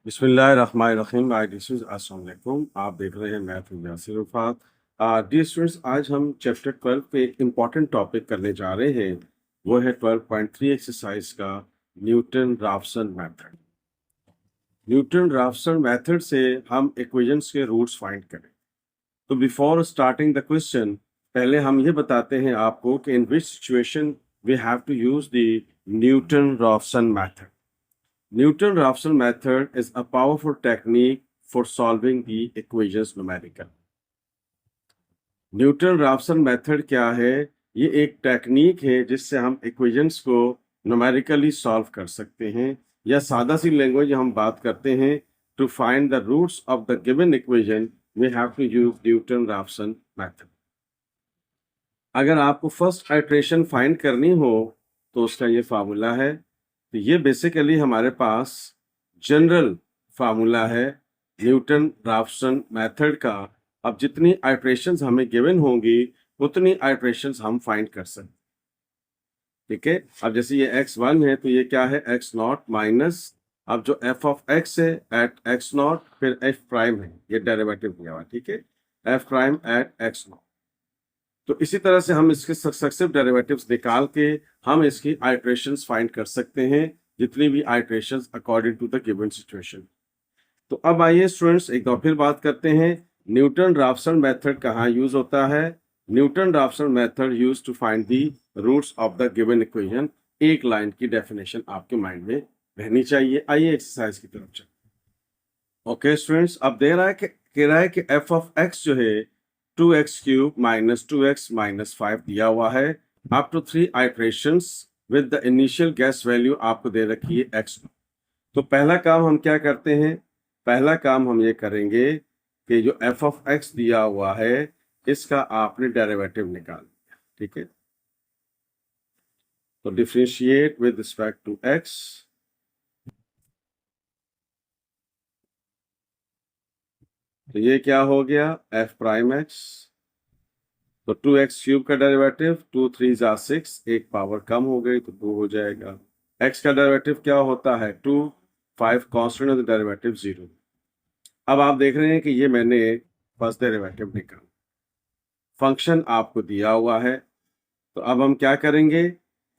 बिस्मिल्लाहिर्रहमानिर्रहीम। अस्सलाम वालेकुम। आप देख रहे हैं मैथ विद यासिर उफ़ात। डियर स्टूडेंट्स, आज हम चैप्टर 12 पे एक इम्पॉर्टेंट टॉपिक करने जा रहे हैं। वो है 12.3 एक्सरसाइज का Newton Raphson method. Newton Raphson method से हम इक्वेशंस के रूट्स फाइंड करें। तो बिफोर स्टार्टिंग द क्वेश्चन, पहले हम ये बताते हैं आपको कि in which situation we have to use the Newton Raphson method. Newton-Raphson method is a powerful technique for solving the equations numerical. Newton-Raphson method क्या है? ये एक टेक्निक है जिससे हम इक्वेशंस को न्यूमेरिकली सॉल्व कर सकते हैं, या सादा सी लैंग्वेज हम बात करते हैं, to find the roots of the given equation we have to use Newton Raphson method. अगर आपको फर्स्ट आइट्रेशन फाइंड करनी हो तो उसका ये फार्मूला है. तो ये बेसिकली हमारे पास जनरल फार्मूला है न्यूटन राफसन मेथड का. अब जितनी आइट्रेशंस हमें गिवन होंगी उतनी आइट्रेशंस हम फाइंड कर सकते. ठीक है. अब जैसे ये x1 है तो ये क्या है? x नॉट माइनस, अब जो f ऑफ x है एट x नॉट, फिर f प्राइम है, ये डेरिवेटिव दिया हुआ. ठीक है. f prime eight x not. तो इसी तरह से हम इसके सक्सेसिव डेरिवेटिव्स निकाल के हम इसकी आइट्रेशंस फाइंड कर सकते हैं, जितनी भी iterations according to the given situation. तो अब आइए स्टूडेंट्स एक बार फिर बात करते हैं न्यूटन राफसन मेथड कहाँ यूज होता है. Newton Raphson method use to find the roots of the given equation. एक लाइन की डेफिनेशन आपके माइंड में रहनी चाहिए. आइए एक्सरसाइज की तरफ चलते. ओके स्टूडेंट्स, अब दे रहा है कि कह रहा है कि एफ ऑफ एक्स जो है 2x cube minus 2x minus 5 दिया हुआ है. Up to 3 iterations with the initial guess value आपको दे रखी है x. तो पहला काम हम क्या करते हैं? पहला काम हम ये करेंगे कि जो f ऑफ x दिया हुआ है इसका आपने डेरिवेटिव निकाल दिया. ठीक है. तो differentiate with respect to x. तो ये क्या हो गया? f prime x. तो 2x क्यूब का डेरिवेटिव 2 3 जा 6, एक पावर कम हो गई तो 2 हो जाएगा. x का डेरिवेटिव क्या होता है? 2. 5 कांस्टेंट ऑफ द डेरिवेटिव 0. अब आप देख रहे हैं कि ये मैंने फर्स्ट डेरिवेटिव निकाला. फंक्शन आपको दिया हुआ है. तो अब हम क्या करेंगे?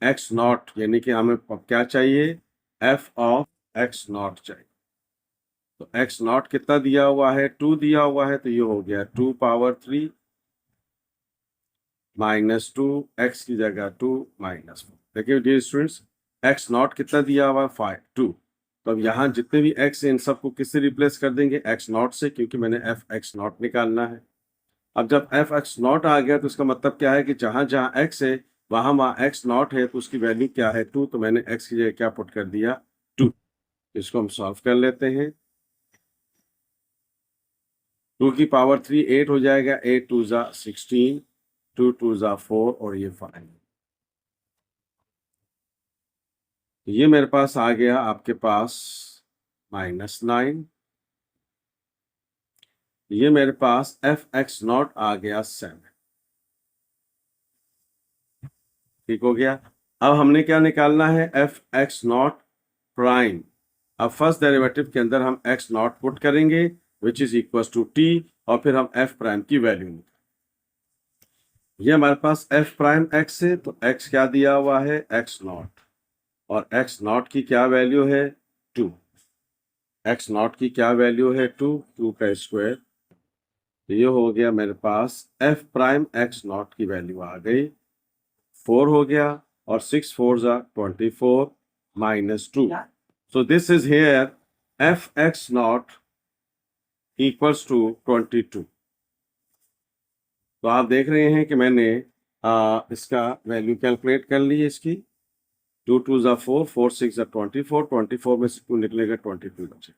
x नॉट, यानी कि हमें क्या चाहिए? f ऑफ x नॉट चाहिए. तो x नॉट कितना दिया हुआ है? 2 दिया हुआ है. तो ये हो गया 2 पावर 3 माइनस 2, एक्स की जगह 2 माइनस 4. देखिए डियर स्टूडेंट्स, एक्स नॉट कितना दिया हुआ है? 5 2. तो अब यहाँ जितने भी एक्स हैं इन सबको किससे रिप्लेस कर देंगे? एक्स नॉट से, क्योंकि मैंने एफ एक्स नॉट निकालना है. अब जब एफ एक्स नॉट आ गया तो इसका मतलब क्या है कि जहां जहां एक्स है वहां एक्स नॉट है. तो उसकी वैल्यू क्या है? 2. तो मैंने एक्स की जगह क्या पुट कर दिया? 2. इसको हम सॉल्व कर लेते हैं. 2 की पावर 3 8 हो जाएगा. 8 2 जा 16, 2 2 जा 4 और ये 5. ये मेरे पास आ गया आपके पास -9. ये मेरे पास एफ एक्स नॉट आ गया 7. ठीक हो गया. अब हमने क्या निकालना है? F x not prime. अब फर्स्ट डेरिवेटिव के अंदर हम एक्स नॉट पुट करेंगे which is equal to t, और फिर हम एफ प्राइम की वैल्यू निकालेंगे. ये हमारे पास एफ प्राइम एक्स है. तो एक्स क्या दिया हुआ है? X not. और एक्स नॉट की क्या वैल्यू है? 2. एक्स नॉट की क्या वैल्यू है? 2. 2 का स्क्वायर. तो ये हो गया मेरे पास एफ प्राइम एक्स नॉट की वैल्यू आ गई 4 हो गया. और 6 4 जा 24 minus 2. So this is here f x not equals to 22. तो आप देख रहे हैं कि मैंने इसका वैल्यू कैलकुलेट कर ली है इसकी. 2 2 जा 4, 4 6 जा 24, 24 में से 2 निकलेगा 22 बचे.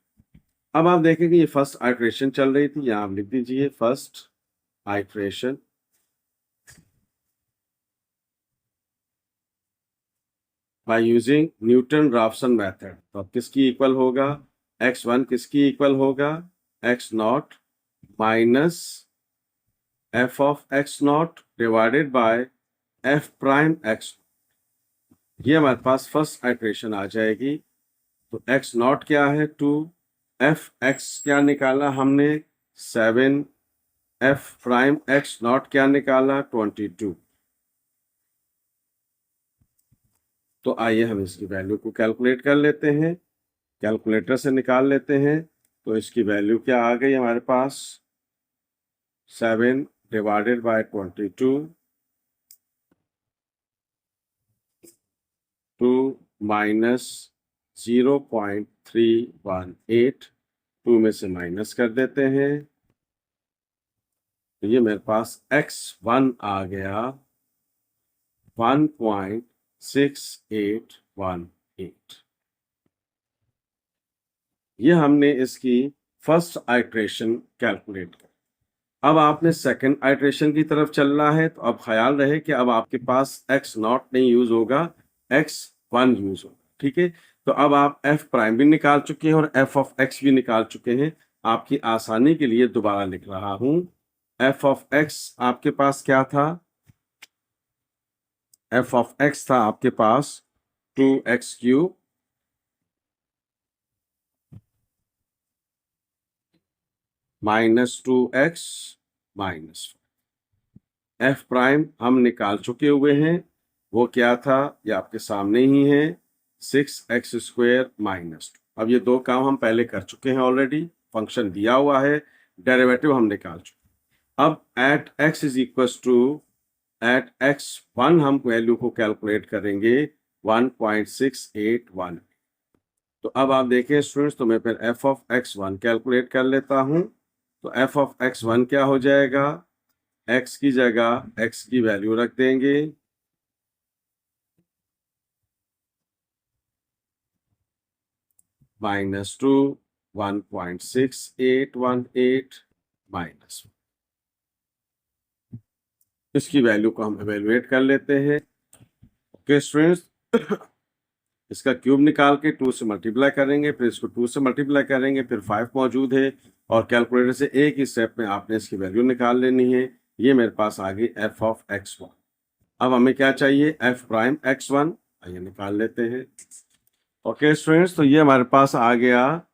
अब आप देखेंगे ये फर्स्ट आइट्रेशन चल रही थी. यहाँ आप लिख दीजिए first iteration. By using Newton Raphson method. तो अब किसकी इक्वल होगा? x1 किसकी इक्वल होगा? x not minus f of x not divided by f prime x. ये हमारे पास फर्स्ट आइट्रेशन आ जाएगी। तो एक्स नॉट क्या है 2, एफ एक्स क्या निकाला हमने 7, एफ प्राइम एक्स नॉट क्या निकाला 22। तो आइए हम इसकी वैल्यू को कैलकुलेट कर लेते हैं, कैलकुलेटर से निकाल लेते हैं। तो इसकी वैल्यू क्या आ गई हमारे पास 7 डिवाइडेड बाय 22 2 माइनस 0.318, 2 में से माइनस कर देते हैं। तो ये मेरे पास x1 आ गया 1.6818। ये हमने इसकी फर्स्ट आइट्रेशन कैलकुलेट की। अब आपने सेकंड आइट्रेशन की तरफ चलना है, तो अब ख्याल रहे कि अब आपके पास x नॉट नहीं यूज होगा, x1 यूज होगा। ठीक है, तो अब आप f प्राइम भी निकाल चुके हैं और f ऑफ x भी निकाल चुके हैं। आपकी आसानी के लिए दोबारा लिख रहा हूं। f ऑफ x आपके पास क्या था, f ऑफ x था आपके पास 2x³ minus 2x minus f prime हम निकाल चुके हुए हैं। वो क्या था, ये आपके सामने ही है 6x² माइनस 2। अब ये दो काम हम पहले कर चुके हैं ऑलरेडी, फंक्शन दिया हुआ है, डेरिवेटिव हम निकाल चुके। अब at x is equal to at x1 हम वैल्यू को कैलकुलेट करेंगे 1.681। तो अब आप देखें स्टूडेंट्स, तो मैं फिर f ऑफ x1 कैलकुलेट कर लेता हूं। तो f ऑफ x1 क्या हो जाएगा, x की जगह x की वैल्यू रख देंगे -2 1.6818 माइनस। इसकी वैल्यू को हम एवेलुएट कर लेते हैं। ओके स्टूडेंट्स, इसका क्यूब निकाल के 2 से मल्टीप्लाई करेंगे, फिर इसको 2 से मल्टीप्लाई करेंगे, फिर 5 मौजूद है और कैलकुलेटर से एक ही स्टेप में आपने इसकी वैल्यू निकाल लेनी है। ये मेरे पास आ गई f ऑफ x1। अब हमें क्या चाहिए, f प्राइम x1। आइए निकाल लेते हैं। ओके स्टूडेंट्स, तो ये हमारे पास आ गया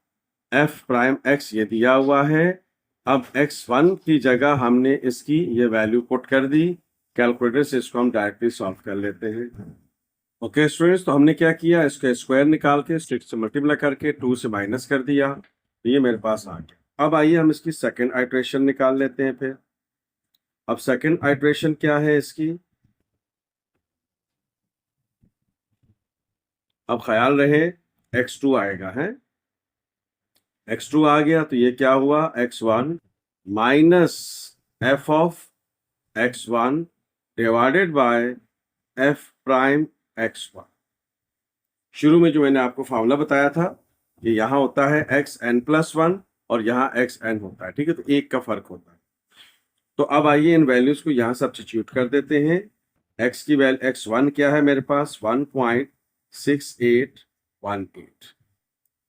f प्राइम x, ये दिया हुआ है। अब x1 की जगह हमने इसकी ये वैल्यू पुट कर दी, कैलकुलेटर से इसको हम डायरेक्टली सॉल्व कर लेते हैं। ओके स्टूडेंट्स, तो हमने क्या किया, इसका स्क्वायर निकाल के 6 से मल्टीप्लाई करके 2 से माइनस कर दिया, तो ये मेरे पास आ गया। अब आइए हम इसकी सेकंड आइट्रेशन निकाल लेते हैं फिर। अब सेकंड आइट्रेशन क्या है इसकी, अब ख्याल रहे x2 आएगा है, x2 आ गया तो ये क्या हुआ x1 minus f of x1 divided by f prime x1। शुरू में जो मैंने आपको फॉर्मूला बताया था कि यहाँ होता है xn+1 और यहाँ xn होता है, ठीक है, तो एक का फर्क होता है। तो अब आइए इन वैल्यूज को यहाँ सब्स्टिट्यूट कर देते हैं। x की वैल्यू x1 क्या है मेरे पास 1.6818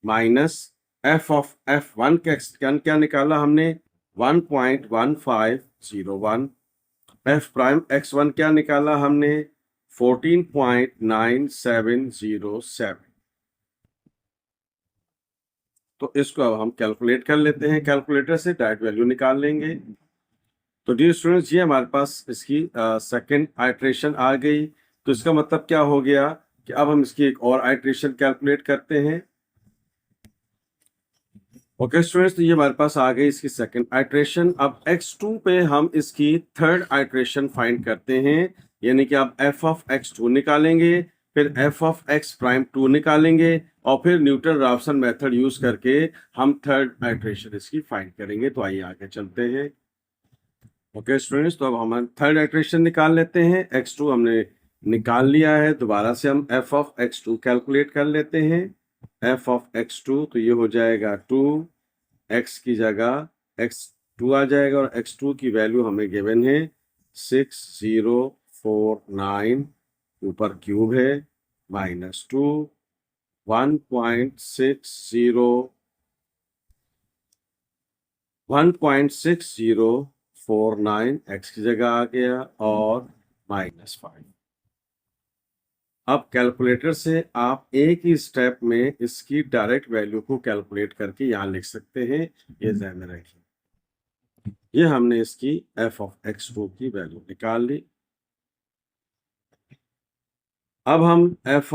माइनस f ऑफ f1 क्या निकाला हमने 1.1501, f प्राइम x1 क्या निकाला हमने 14.9707। तो इसको अब हम कैलकुलेट कर लेते हैं, कैलकुलेटर से डायरेक्ट वैल्यू निकाल लेंगे। तो डियर स्टूडेंट्स, ये हमारे पास इसकी सेकंड आइट्रेशन आ गई। तो इसका मतलब क्या हो गया कि अब हम इसकी एक और आइट्रेशन कैलकुलेट करते हैं। ओके स्टूडेंट्स, तो ये हमारे पास आ गई इसकी सेकंड आइट्रेशन। अब x2 पे हम इसकी थर्ड आइट्रेशन फाइंड करते हैं, यानी कि आप f ऑफ x2 निकालेंगे, फिर f ऑफ x प्राइम 2 निकालेंगे और फिर न्यूटन राफसन मेथड यूज करके हम थर्ड आइट्रेशन इसकी फाइंड करेंगे। तो आइए आगे चलते हैं। ओके स्टूडेंट्स, तो अब हम थर्ड आइट्रेशन निकाल लेते हैं। x2 हमने निकाल लिया है, दोबारा से हम f ऑफ x2 कैलकुलेट कर लेते हैं। f ऑफ x2 तो ये हो जाएगा 2, x की जगह x2 आ जाएगा और x2 की वैल्यू हमें गिवन है 6049, ऊपर क्यूब है -2 1.6049 x की जगह आ गया और -5। अब कैलकुलेटर से आप एक ही स्टेप में इसकी डायरेक्ट वैल्यू को कैलकुलेट करके यहाँ लिख सकते हैं, ये ध्यान में रखिए। ये हमने इसकी f ऑफ x2 की वैल्यू निकाल ली। अब हम f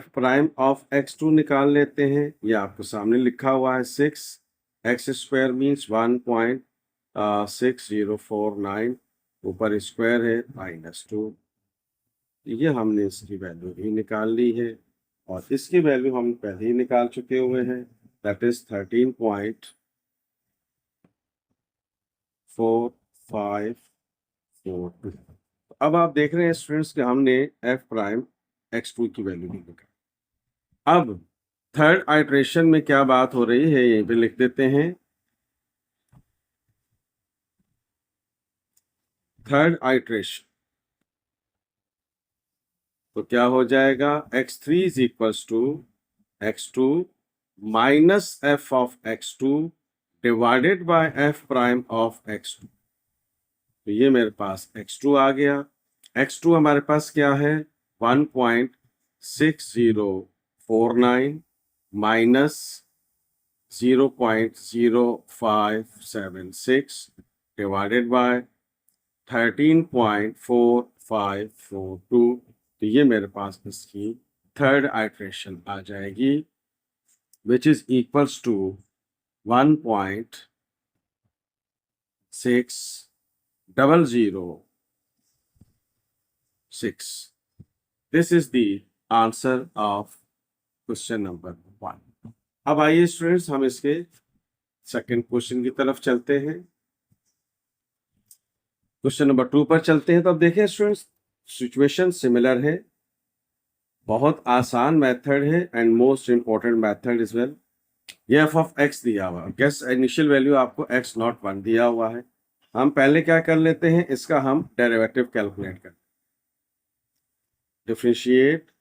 प्राइम ऑफ x2 निकाल लेते हैं। ये आपको सामने लिखा हुआ है 6x² मीन्स 1.6049, ऊपर स्क्वायर है -2। ये हमने इसकी वैल्यू भी निकाल ली है और इसकी वैल्यू हम पहले ही निकाल चुके हुए हैं, दैट इज 13.4542। अब आप देख रहे हैं स्टूडेंट्स कि हमने f प्राइम x2 की वैल्यू भी निकाली। अब थर्ड आइट्रेशन में क्या बात हो रही है, यहीं पे लिख देते हैं। थर्ड आइट्रेशन तो क्या हो जाएगा, x3 is equals to x2 minus f of x2 divided by f prime of x2। तो ये मेरे पास x2 आ गया। x2 हमारे पास क्या है, 1.6049 माइनस 0.0576 डिवाइडेड बाय 13.4542। तो ये मेरे पास इसकी थर्ड आइट्रेशन आ जाएगी, which is equals to 1.6006। This is the answer of question number 1। अब आइए स्टूडेंट्स हम इसके सेकंड क्वेश्चन की तरफ चलते हैं। क्वेश्चन नंबर 2 पर चलते हैं। तो अब देखें स्टूडेंट्स, सिचुएशन सिमिलर है, बहुत आसान मेथड है and most important method is well. ये f ऑफ x दिया हुआ, गेस इनिशियल वैल्यू आपको x01 दिया हुआ है। हम पहले क्या कर लेते हैं, इसका हम डेरिवेटिव कैलकुलेट करते हैं। Differentiate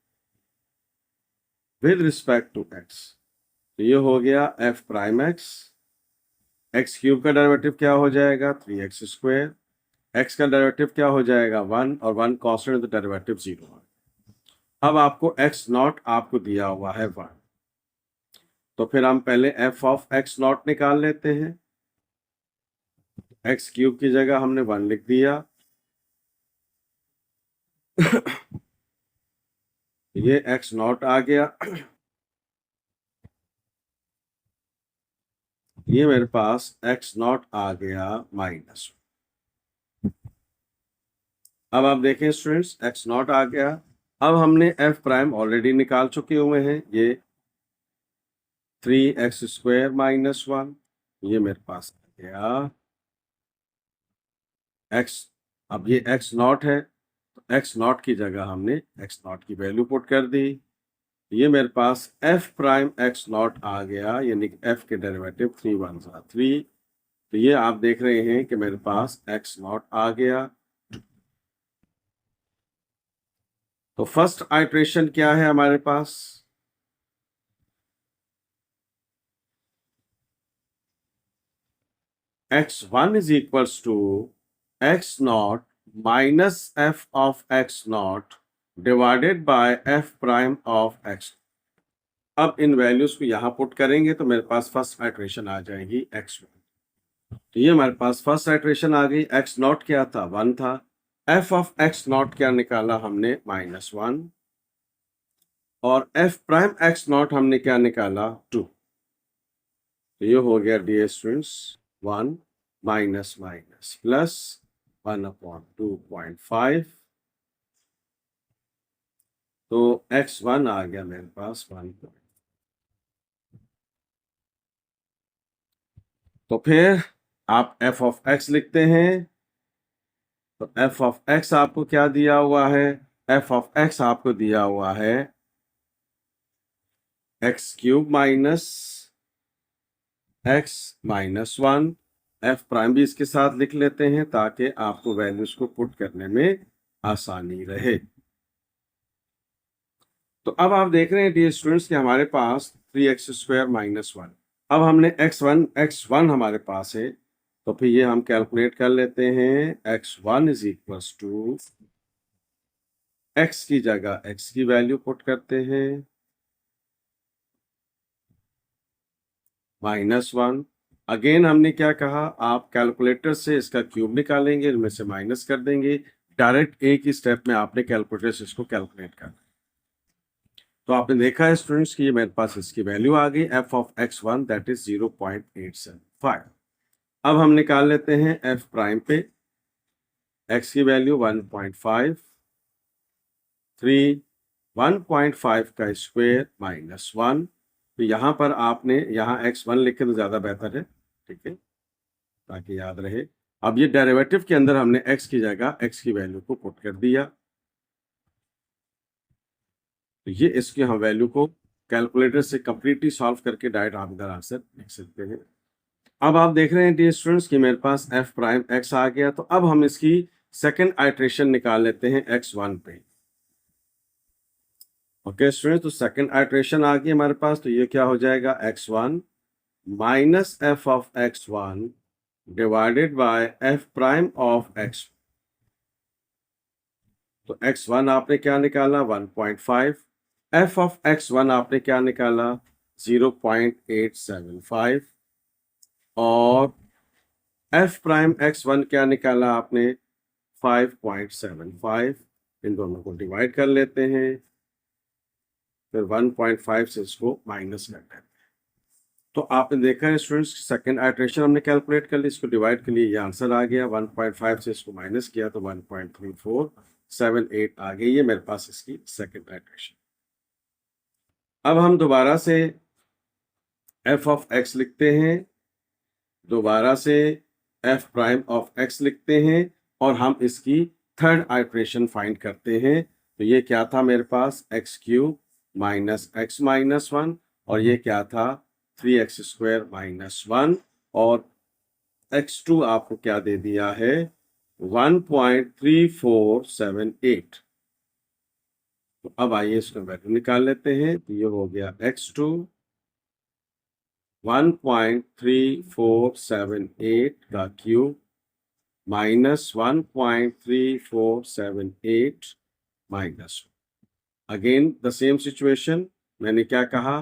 with respect to x, तो ये हो गया f प्राइम x क्यूब का डेरिवेटिव क्या हो जाएगा 3x², x का डेरिवेटिव क्या हो जाएगा 1 और 1 कांस्टेंट, तो डेरिवेटिव 0। अब आपको x0 आपको दिया हुआ है 1, तो फिर हम पहले f ऑफ x0 निकाल लेते हैं। x क्यूब की जगह हमने 1 लिख दिया। ये x0 आ गया, ये मेरे पास x0 आ गया माइनस। अब आप देखें स्टूडेंट्स, x0 आ गया। अब हमने f प्राइम ऑलरेडी निकाल चुके हुए हैं, ये 3x² माइनस 1, ये मेरे पास आ गया x। अब ये x0 है, तो x0 की जगह हमने x0 की वैल्यू पुट कर दी। ये मेरे पास f प्राइम x0 आ गया, यानी कि f के डेरिवेटिव 3 1 3। तो ये आप देख रहे हैं कि मेरे पास x0 आ गया। तो फर्स्ट आइट्रेशन क्या है हमारे पास, x1 is equals to x0 minus f of x0 divided by f prime of x। अब इन वैल्यूज को यहां पुट करेंगे तो मेरे पास फर्स्ट आइट्रेशन आ जाएगी x1। तो ये हमारे पास फर्स्ट आइट्रेशन आ गई। x0 क्या था, 1 था। f ऑफ x0 क्या निकाला हमने, -1, और f प्राइम x0 हमने क्या निकाला, 2। तो ये हो गया dear students 1 minus minus plus 1/2.5। तो x1 आ गया मेरे पास 1। तो फिर आप f ऑफ x लिखते हैं। तो f ऑफ x आपको क्या दिया हुआ है, f ऑफ x आपको दिया हुआ है x³ minus x -1। f prime भी इसके साथ लिख लेते हैं ताकि आपको वैल्यूज को पुट करने में आसानी रहे। तो अब आप देख रहे हैं डियर स्टूडेंट्स कि हमारे पास 3x² -1। अब हमने x1 हमारे पास है, तो फिर ये हम कैलकुलेट कर लेते हैं। x1 is equals to x की जगह x की वैल्यू पुट करते हैं, -1। अगेन हमने क्या कहा, आप कैलकुलेटर से इसका क्यूब निकालेंगे, इनमें से माइनस कर देंगे, डायरेक्ट एक ही स्टेप में आपने कैलकुलेटर से इसको कैलकुलेट करना। तो आपने देखा है स्टूडेंट्स कि मेरे पास इसकी वैल्यू आ गई f of x1 that is 0.875। अब हम निकाल लेते हैं f प्राइम पे, x की वैल्यू 1.5, 3, 1.5 का स्क्वायर -1। तो यहाँ पर आपने यहाँ x1 लिखे तो ज्यादा बेहतर है, ठीक है, ताकि याद रहे। अब ये डेरिवेटिव के अंदर हमने x की जगह x की वैल्यू को पुट कर दिया, तो ये इसके हम वैल्यू को कैलकुलेटर से कंप्लीटली सॉल्व करके डायरेक्ट आप इधर आंसर लिख सकते हैं। अब आप देख रहे हैं डियर स्टूडेंट्स कि मेरे पास f प्राइम x आ गया, तो अब हम इसकी सेकंड आइट्रेशन निकाल लेते हैं x1 पे। ओके स्टूडेंट्स, तो सेकंड आइट्रेशन आ गई हमारे पास, तो ये क्या हो जाएगा, x1 minus f of x1 divided by f prime of x। तो x1 आपने क्या निकाला, 1.5, f ऑफ x1 आपने क्या निकाला, 0.875, और f प्राइम x1 क्या निकाला आपने, 5.75। इन दोनों को डिवाइड कर लेते हैं, फिर 1.5 से इसको माइनस कर लेते हैं। तो आपने देखा है स्टूडेंट्स, सेकंड आइट्रेशन हमने कैलकुलेट कर ली, इसको डिवाइड कर लिया, ये आंसर आ गया। 1.5 से इसको माइनस किया तो 1.3478 आ गई, ये मेरे पास इसकी सेकंड आइट्रेशन। अब हम दोबारा से f ऑफ x लिखते हैं, दोबारा से f प्राइम ऑफ x लिखते हैं, और हम इसकी थर्ड आइट्रेशन फाइंड करते हैं। तो ये क्या था मेरे पास, x cube minus x minus 1, और ये क्या था, 3x स्क्वायर माइनस 1, और x2 आपको क्या दे दिया है, 1.3478। तो अब आइए इसका वैल्यू निकाल लेते हैं, तो ये हो गया x2 1.3478 का cube minus 1.3478 minus. Again the same situation, मैंने क्या कहा,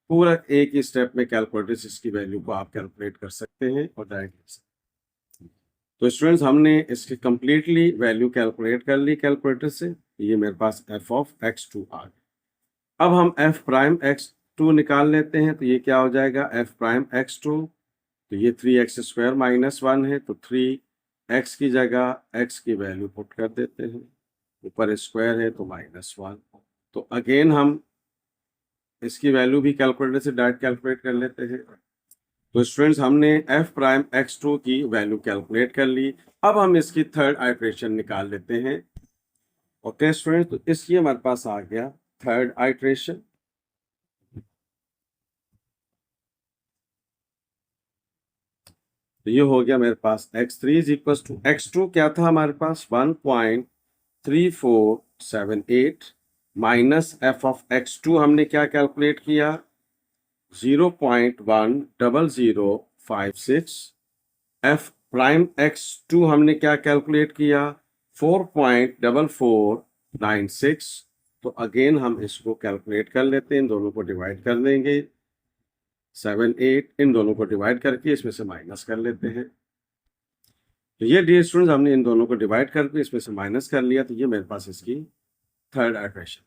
पूरा एक ही स्टेप में कैलकुलेटर से इसकी वैल्यू को आप कैलकुलेट कर सकते हैं और डायरेक्ट लिख सकते हैं। तो स्टूडेंट्स, हमने इसकी कंप्लीटली वैल्यू कैलकुलेट कर ली कैलकुलेटर से, ये मेरे पास f ऑफ x2 आ गया। अब हम f प्राइम x2 निकाल लेते हैं, तो ये क्या हो जाएगा, f प्राइम x2, तो ये 3x स्क्वायर माइनस 1 है, तो 3x की जगह x की वैल्यू पुट कर देते हैं, ऊपर स्क्वायर है तो -1। तो अगेन हम इसकी वैल्यू भी कैलकुलेटर से डायरेक्ट कैलकुलेट कर लेते हैं। तो स्टूडेंट्स, हमने f प्राइम x2 की वैल्यू कैलकुलेट कर ली, अब हम इसकी थर्ड आइट्रेशन निकाल लेते हैं। ओके स्टूडेंट्स, तो इसकी हमारे पास आ गया थर्ड आइट्रेशन। तो ये हो गया मेरे पास x3 is equal to x2 क्या था हमारे पास, 1.3478 माइनस f ऑफ x2 हमने क्या कैलकुलेट किया, 0.10056। f प्राइम x2 हमने क्या कैलकुलेट किया, 4.4496। तो अगेन हम इसको कैलकुलेट कर लेते हैं, इन दोनों को डिवाइड कर देंगे, 7, 8, इन दोनों को डिवाइड करके इसमें से माइनस कर लेते हैं। तो ये डियर स्टूडेंट्स, हमने इन दोनों को डिवाइड करके इसमें से माइनस कर लिया, तो ये मेरे पास इसकी थर्ड आइट्रेशन।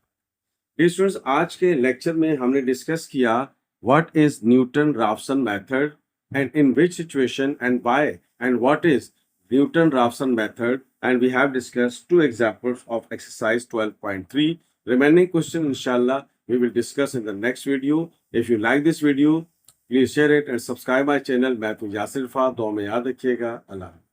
डियर स्टूडेंट्स, आज के लेक्चर में हमने डिस्कस किया what is Newton Raphson method and in which situation and why and what is Newton Raphson method, and we have discussed 2 examples of exercise 12.3. Remaining question inshallah we will discuss in the next video. If you like this video, please share it and subscribe my channel. मैं तो यासिर फा, दुआ में याद रखिएगा। अल्लाह।